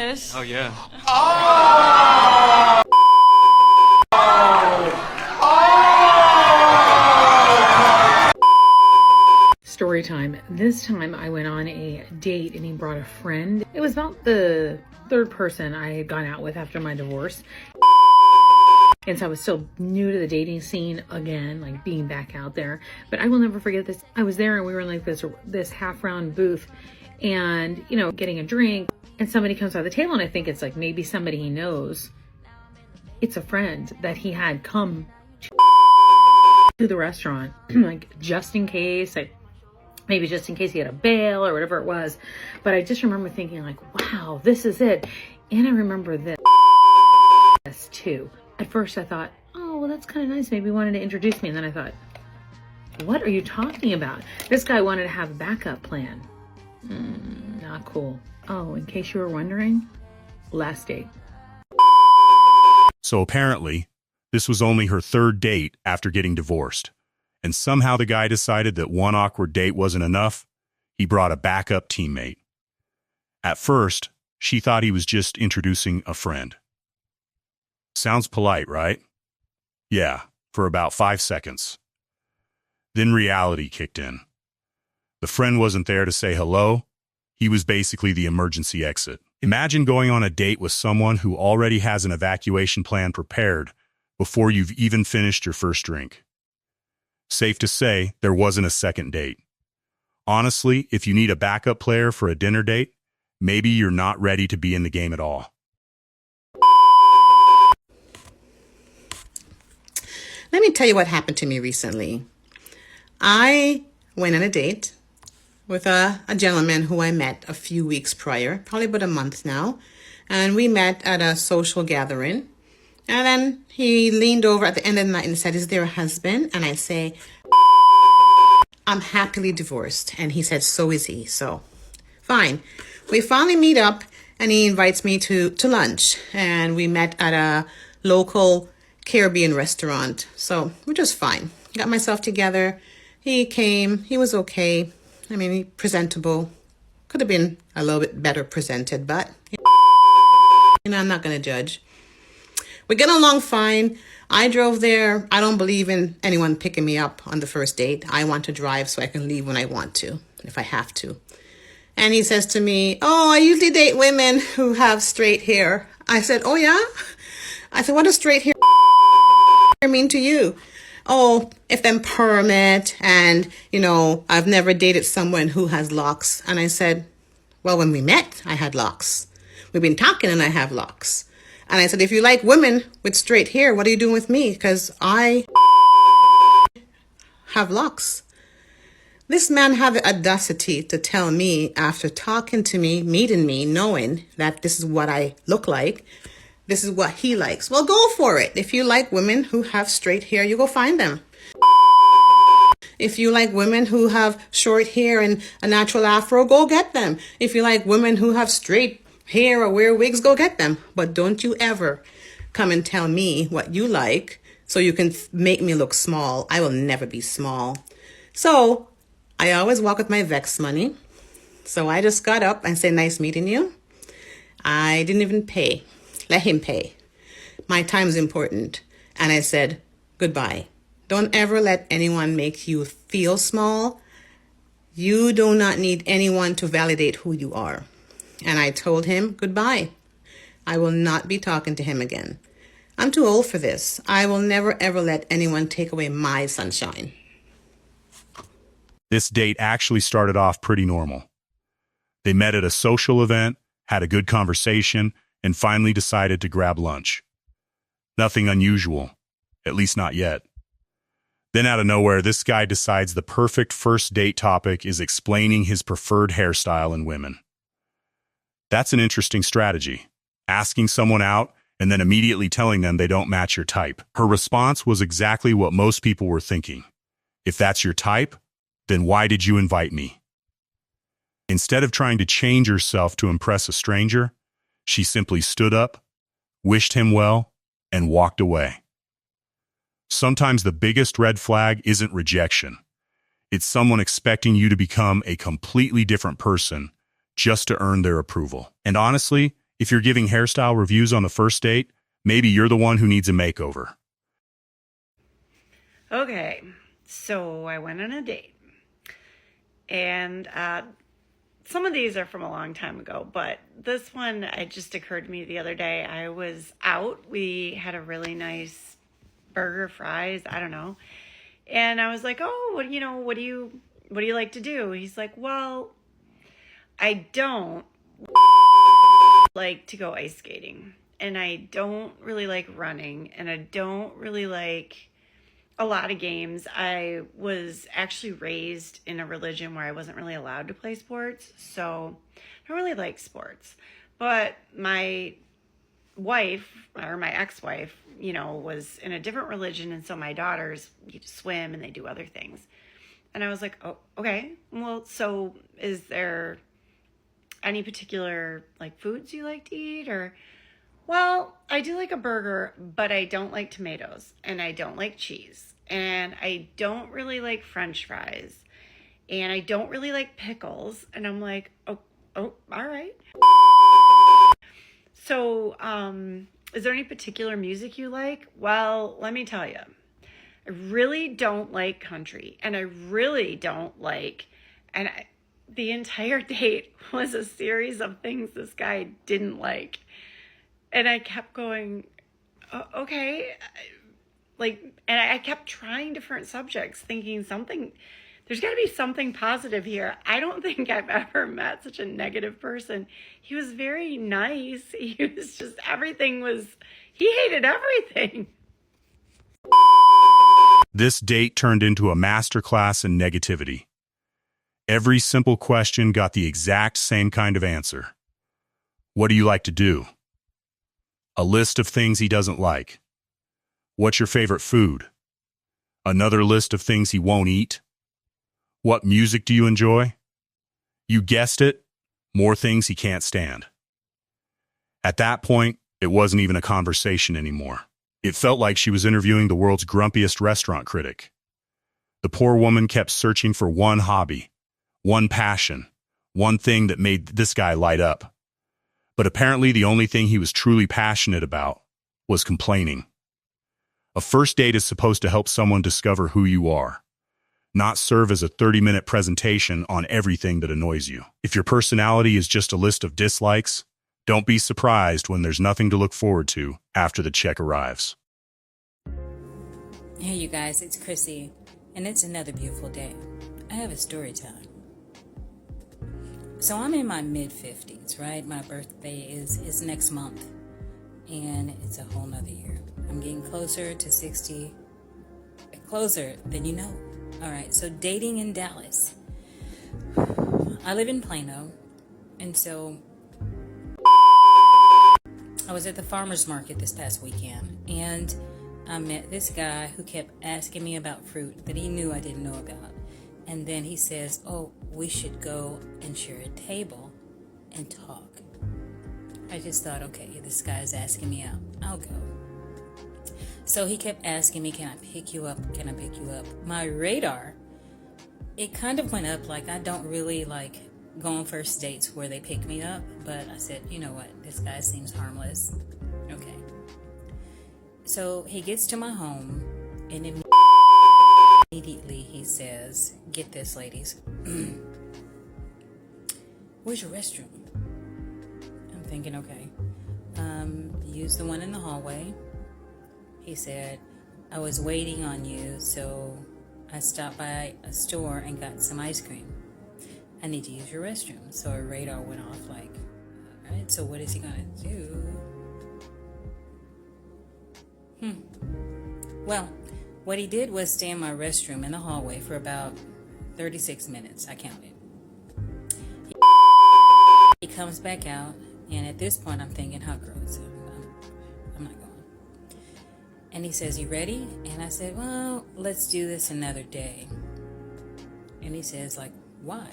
Oh, yeah. Story time. This time I went on a date and he brought a friend. It was about the third person I had gone out with after my divorce. And so I was still new to the dating scene again, like being back out there. But I will never forget this. I was there and we were in like this half round booth and, you know, getting a drink, and somebody comes out of the table and I think it's like maybe somebody he knows. It's a friend that he had come to the restaurant, like just in case, maybe just in case he had a bail or whatever it was. But I just remember thinking like, wow, this is it. And I remember this too. At first I thought, oh, well, that's kind of nice. Maybe he wanted to introduce me. And then I thought, what are you talking about? This guy wanted to have a backup plan. Not cool. Oh, in case you were wondering, last date. So apparently, this was only her third date after getting divorced. And somehow the guy decided that one awkward date wasn't enough. He brought a backup teammate. At first, she thought he was just introducing a friend. Sounds polite, right? Yeah, for about 5 seconds. Then reality kicked in. The friend wasn't there to say hello. He was basically the emergency exit. Imagine going on a date with someone who already has an evacuation plan prepared before you've even finished your first drink. Safe to say, there wasn't a second date. Honestly, if you need a backup player for a dinner date, maybe you're not ready to be in the game at all. Let me tell you what happened to me recently. I went on a date with a gentleman who I met a few weeks prior, probably about a month now. And we met at a social gathering. And then he leaned over at the end of the night and said, "Is there a husband?" And I say, "I'm happily divorced." And he said, "So is he." So fine. We finally meet up and he invites me to lunch. And we met at a local Caribbean restaurant. So we're just fine. Got myself together. He came. He was okay. I mean, presentable. Could have been a little bit better presented, but I'm not going to judge. We get along fine. I drove there. I don't believe in anyone picking me up on the first date. I want to drive so I can leave when I want to, if I have to. And he says to me, "Oh, I usually date women who have straight hair." I said, "Oh, yeah?" I said, "What does straight hair mean to you?" "Oh, if them perm it, and, I've never dated someone who has locks." And I said, "Well, when we met, I had locks. We've been talking and I have locks." And I said, "If you like women with straight hair, what are you doing with me? Because I have locks." This man had the audacity to tell me, after talking to me, meeting me, knowing that this is what I look like, this is what he likes. Well, go for it. If you like women who have straight hair, you go find them. If you like women who have short hair and a natural afro, go get them. If you like women who have straight hair or wear wigs, go get them. But don't you ever come and tell me what you like so you can make me look small. I will never be small. So I always walk with my Vex money. So I just got up and said, "Nice meeting you." I didn't even pay. Let him pay. My time's important. And I said, "Goodbye. Don't ever let anyone make you feel small. You do not need anyone to validate who you are." And I told him goodbye. I will not be talking to him again. I'm too old for this. I will never, ever let anyone take away my sunshine. This date actually started off pretty normal. They met at a social event, had a good conversation, and finally decided to grab lunch. Nothing unusual, at least not yet. Then out of nowhere, this guy decides the perfect first date topic is explaining his preferred hairstyle in women. That's an interesting strategy, asking someone out and then immediately telling them they don't match your type. Her response was exactly what most people were thinking. If that's your type, then why did you invite me? Instead of trying to change herself to impress a stranger, she simply stood up, wished him well, and walked away. Sometimes the biggest red flag isn't rejection. It's someone expecting you to become a completely different person just to earn their approval. And honestly, If you're giving hairstyle reviews on the first date, maybe you're the one who needs a makeover. Okay, so I went on a date, and some of these are from a long time ago, but this one, it just occurred to me the other day. I was out, we had a really nice burger, fries, I don't know, and I was like, oh, what do you like to do? He's like, well, I don't like to go ice skating, and I don't really like running, and I don't really like a lot of games. I was actually raised in a religion where I wasn't really allowed to play sports, so I don't really like sports. But my wife, or my ex-wife, was in a different religion, and so my daughters swim and they do other things. And I was like, oh, okay, well, so is there any particular foods you like to eat? Or, well, I do like a burger, but I don't like tomatoes, and I don't like cheese, and I don't really like French fries, and I don't really like pickles. And I'm like, oh, all right. So, is there any particular music you like? Well, let me tell you, I really don't like country, and I really don't like, the entire date was a series of things this guy didn't like. And I kept going, okay. And I kept trying different subjects, thinking there's got to be something positive here. I don't think I've ever met such a negative person. He was very nice. He was just, he hated everything. This date turned into a masterclass in negativity. Every simple question got the exact same kind of answer. What do you like to do? A list of things he doesn't like. What's your favorite food? Another list of things he won't eat. What music do you enjoy? You guessed it, more things he can't stand. At that point, it wasn't even a conversation anymore. It felt like she was interviewing the world's grumpiest restaurant critic. The poor woman kept searching for one hobby, one passion, one thing that made this guy light up. But apparently the only thing he was truly passionate about was complaining. A first date is supposed to help someone discover who you are, not serve as a 30-minute presentation on everything that annoys you. If your personality is just a list of dislikes, don't be surprised when there's nothing to look forward to after the check arrives. Hey you guys, it's Chrissy, and it's another beautiful day. I have a story time. So I'm in my mid-50s, right? My birthday is next month, and it's a whole nother year. I'm getting closer to 60, closer than you know. All right, so dating in Dallas. I live in Plano, and so I was at the farmer's market this past weekend, and I met this guy who kept asking me about fruit that he knew I didn't know about. And then he says, oh, we should go and share a table and talk. I just thought, okay, this guy's asking me out. I'll go. So he kept asking me, can I pick you up? Can I pick you up? My radar, it kind of went up. I don't really like go on first dates where they pick me up. But I said, you know what? This guy seems harmless. Okay. So he gets to my home, and immediately he says, get this, ladies. Where's your restroom? I'm thinking, okay. Use the one in the hallway. He said, I was waiting on you, so I stopped by a store and got some ice cream. I need to use your restroom. So our radar went off all right, so what is he gonna do? Well, what he did was stay in my restroom in the hallway for about 36 minutes. I counted. He comes back out, and at this point, I'm thinking, how gross. I'm not going. And he says, you ready? And I said, well, let's do this another day. And he says, why?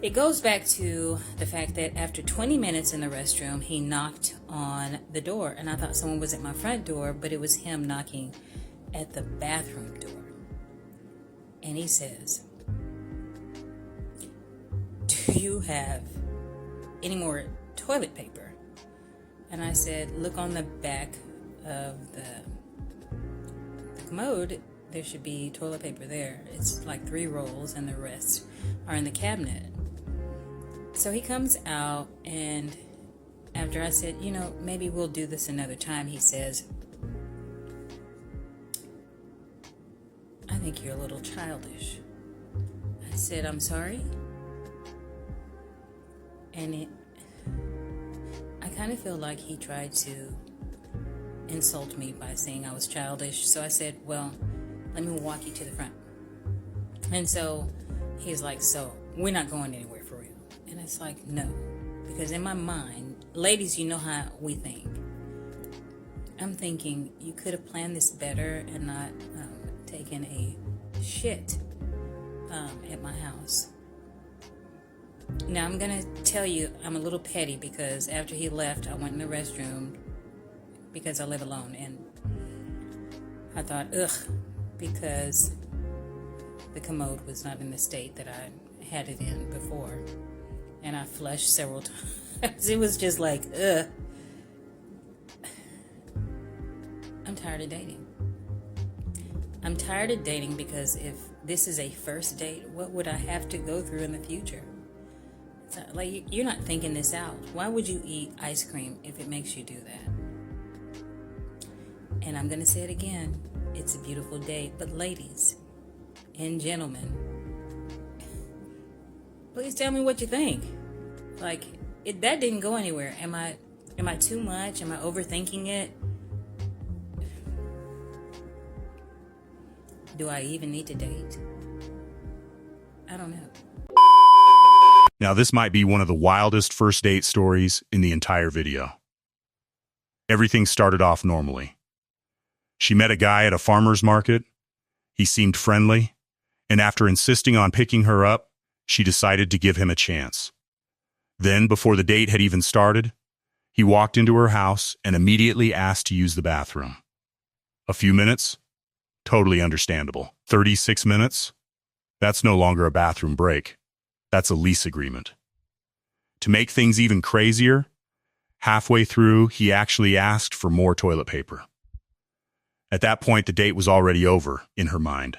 It goes back to the fact that after 20 minutes in the restroom, he knocked on the door. And I thought someone was at my front door, but it was him knocking at the bathroom door. And he says, do you have any more toilet paper. And I said, look on the back of the commode. There should be toilet paper there. It's like 3 rolls and the rest are in the cabinet. So he comes out, and after I said, maybe we'll do this another time, he says, I think you're a little childish. I said, I'm sorry? And I kind of feel like he tried to insult me by saying I was childish. So I said, well, let me walk you to the front. And so he's like, so we're not going anywhere for real. And it's like, no. Because in my mind, ladies, you know how we think. I'm thinking you could have planned this better and not taken a shit at my house. Now, I'm going to tell you I'm a little petty because after he left, I went in the restroom because I live alone. And I thought, because the commode was not in the state that I had it in before. And I flushed several times. It was just like, I'm tired of dating. I'm tired of dating because if this is a first date, what would I have to go through in the future? So, like, you're not thinking this out. Why would you eat ice cream if it makes you do that? And I'm going to say it again. It's a beautiful date. But ladies and gentlemen, please tell me what you think. Like, that didn't go anywhere. Am I too much? Am I overthinking it? Do I even need to date? I don't know. Now, this might be one of the wildest first date stories in the entire video. Everything started off normally. She met a guy at a farmer's market. He seemed friendly, and after insisting on picking her up, she decided to give him a chance. Then, before the date had even started, he walked into her house and immediately asked to use the bathroom. A few minutes? Totally understandable. 36 minutes? That's no longer a bathroom break. That's a lease agreement. To make things even crazier, halfway through, he actually asked for more toilet paper. At that point, the date was already over in her mind.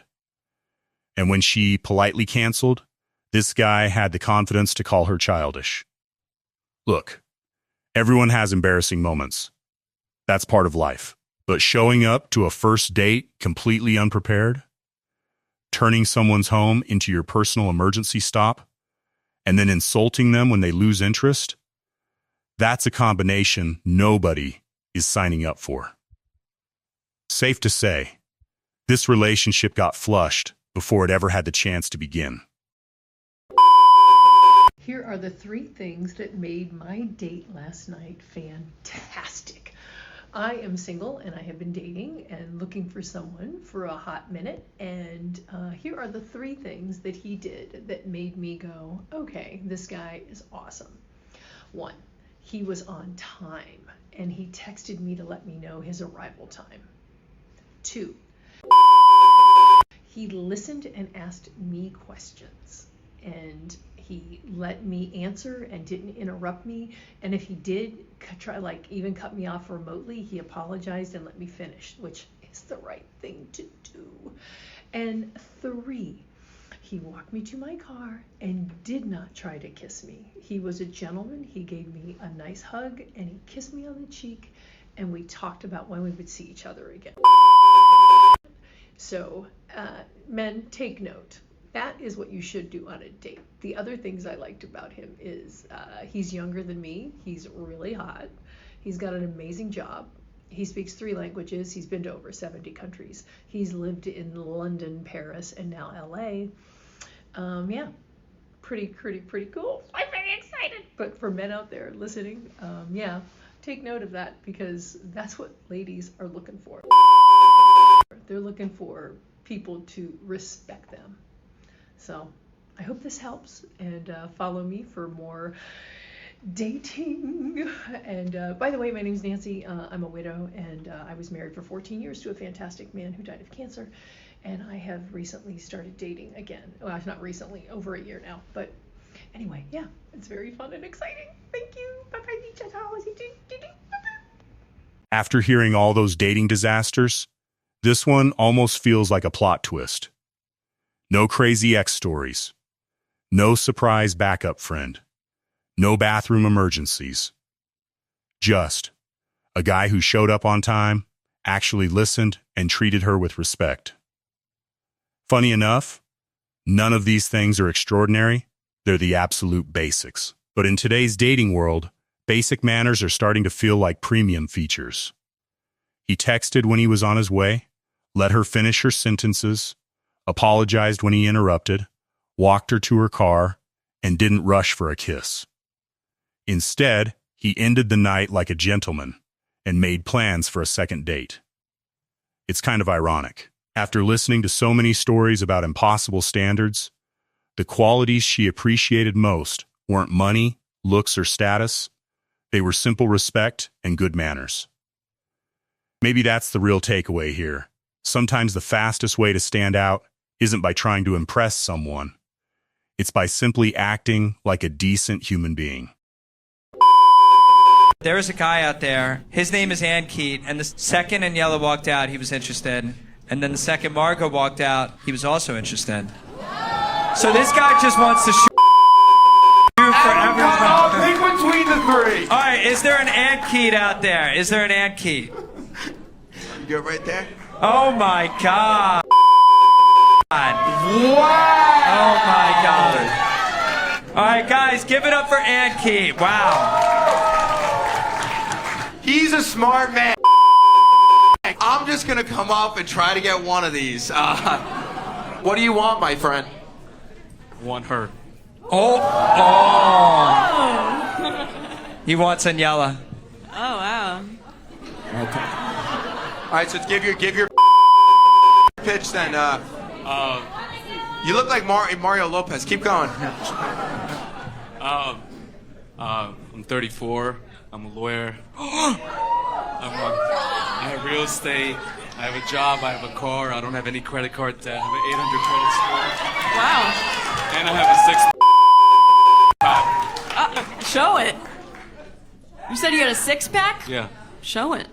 And when she politely canceled, this guy had the confidence to call her childish. Look, everyone has embarrassing moments. That's part of life. But showing up to a first date completely unprepared, turning someone's home into your personal emergency stop, and then insulting them when they lose interest, that's a combination nobody is signing up for. Safe to say, this relationship got flushed before it ever had the chance to begin. Here are the 3 things that made my date last night fantastic. I am single and I have been dating and looking for someone for a hot minute, and here are the 3 things that he did that made me go, okay, this guy is awesome. 1, he was on time and he texted me to let me know his arrival time. 2, he listened and asked me questions, and he let me answer and didn't interrupt me. And if he did try, like, even cut me off remotely, he apologized and let me finish, which is the right thing to do. And 3, he walked me to my car and did not try to kiss me. He was a gentleman. He gave me a nice hug and he kissed me on the cheek, and we talked about when we would see each other again. So, men, take note. That is what you should do on a date. The other things I liked about him is he's younger than me. He's really hot. He's got an amazing job. He speaks 3 languages. He's been to over 70 countries. He's lived in London, Paris, and now LA. Yeah, pretty cool. I'm very excited. But for men out there listening, yeah, take note of that, because that's what ladies are looking for. They're looking for people to respect them. So I hope this helps, and follow me for more dating. And by the way, my name is Nancy. I'm a widow, and I was married for 14 years to a fantastic man who died of cancer. And I have recently started dating again. Well, not recently, over a year now. But Anyway, yeah, it's very fun and exciting. Thank you. Bye-bye. After hearing all those dating disasters, this one almost feels like a plot twist. No crazy ex stories. No surprise backup friend. No bathroom emergencies. Just a guy who showed up on time, actually listened, and treated her with respect. Funny enough, none of these things are extraordinary. They're the absolute basics. But in today's dating world, basic manners are starting to feel like premium features. He texted when he was on his way, let her finish her sentences, apologized when he interrupted, walked her to her car, and didn't rush for a kiss. Instead, he ended the night like a gentleman and made plans for a second date. It's kind of ironic. After listening to so many stories about impossible standards, the qualities she appreciated most weren't money, looks, or status. They were simple respect and good manners. Maybe that's the real takeaway here. Sometimes the fastest way to stand out isn't by trying to impress someone. It's by simply acting like a decent human being. There was a guy out there, his name is Ankeet, and the second Aniela walked out, he was interested. And then the second Margot walked out, he was also interested. So this guy just wants to shoot for everyone. Pick between the three. All right, is there an Ankeet out there? Is there an Ankeet? You're right there. Oh my God. Wow. Oh my God. All right, guys, give it up for Ankeet. Wow. He's a smart man. I'm just gonna come up and try to get one of these. What do you want, my friend? Want her. Oh. He wants Aniela. Oh, wow. All right, so give your pitch then. You look like Mario Lopez. Keep going. I'm 34. I'm a lawyer. I have real estate. I have a job. I have a car. I don't have any credit card debt. I have an 800 credit score. Wow. And I have a six-pack. Show it. You said you had a six-pack? Yeah. Show it.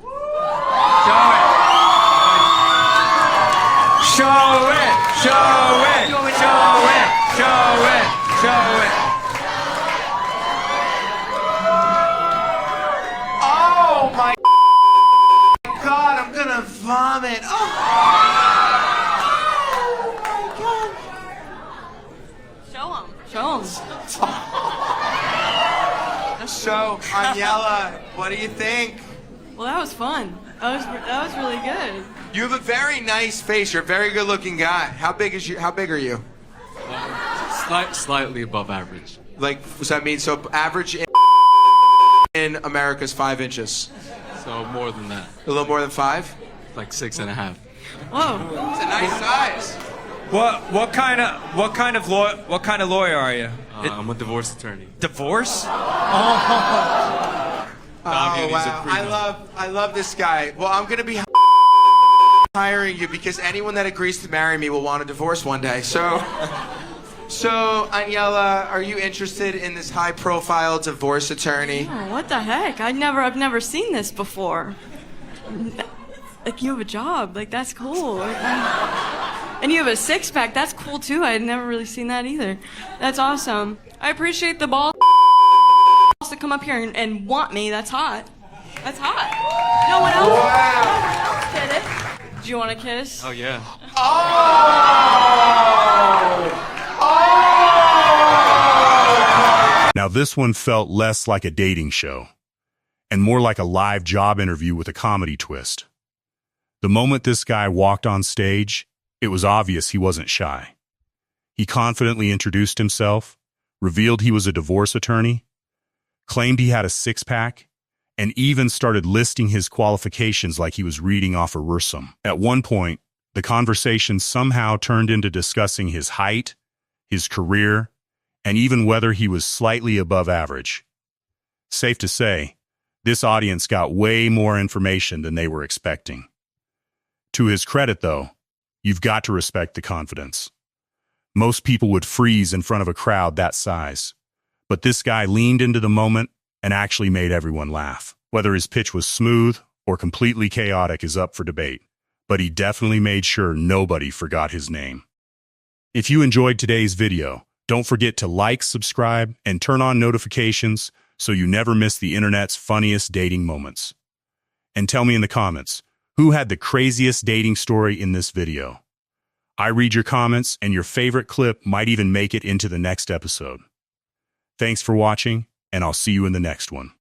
Show it. Show it. Show it. Show it. Show it. Show it. Oh my God! I'm gonna vomit. Oh my God! Show him. Show him. So, Aniela, what do you think? Well, that was fun. That was really good. You have a very nice face. You're a very good-looking guy. How big are you? Slightly above average. Like, what's that mean? So average in America's 5 inches. So more than that. A little more than 5? Like 6.5. Whoa. It's a nice size. What kind of lawyer are you? I'm a divorce attorney. Divorce? Oh Damian, he's a wow! prenup. I love this guy. Well, I'm gonna be hiring you because anyone that agrees to marry me will want a divorce one day. So Aniela, are you interested in this high-profile divorce attorney? Oh, what the heck? I've never seen this before. Like, you have a job. Like, that's cool. And you have a six-pack. That's cool, too. I had never really seen that either. That's awesome. I appreciate the balls to come up here and want me. That's hot. That's hot. No one else did it. Do you want a kiss? Oh, yeah. Now this one felt less like a dating show and more like a live job interview with a comedy twist. The moment this guy walked on stage, it was obvious he wasn't shy. He confidently introduced himself, revealed he was a divorce attorney, claimed he had a six-pack, and even started listing his qualifications like he was reading off a resume. At one point, the conversation somehow turned into discussing his height, his career, and even whether he was slightly above average. Safe to say, this audience got way more information than they were expecting. To his credit, though, you've got to respect the confidence. Most people would freeze in front of a crowd that size, But this guy leaned into the moment and actually made everyone laugh. Whether his pitch was smooth or completely chaotic is up for debate, but he definitely made sure nobody forgot his name. If you enjoyed today's video, don't forget to like, subscribe, and turn on notifications so you never miss the internet's funniest dating moments. And tell me in the comments, who had the craziest dating story in this video? I read your comments, and your favorite clip might even make it into the next episode. Thanks for watching, and I'll see you in the next one.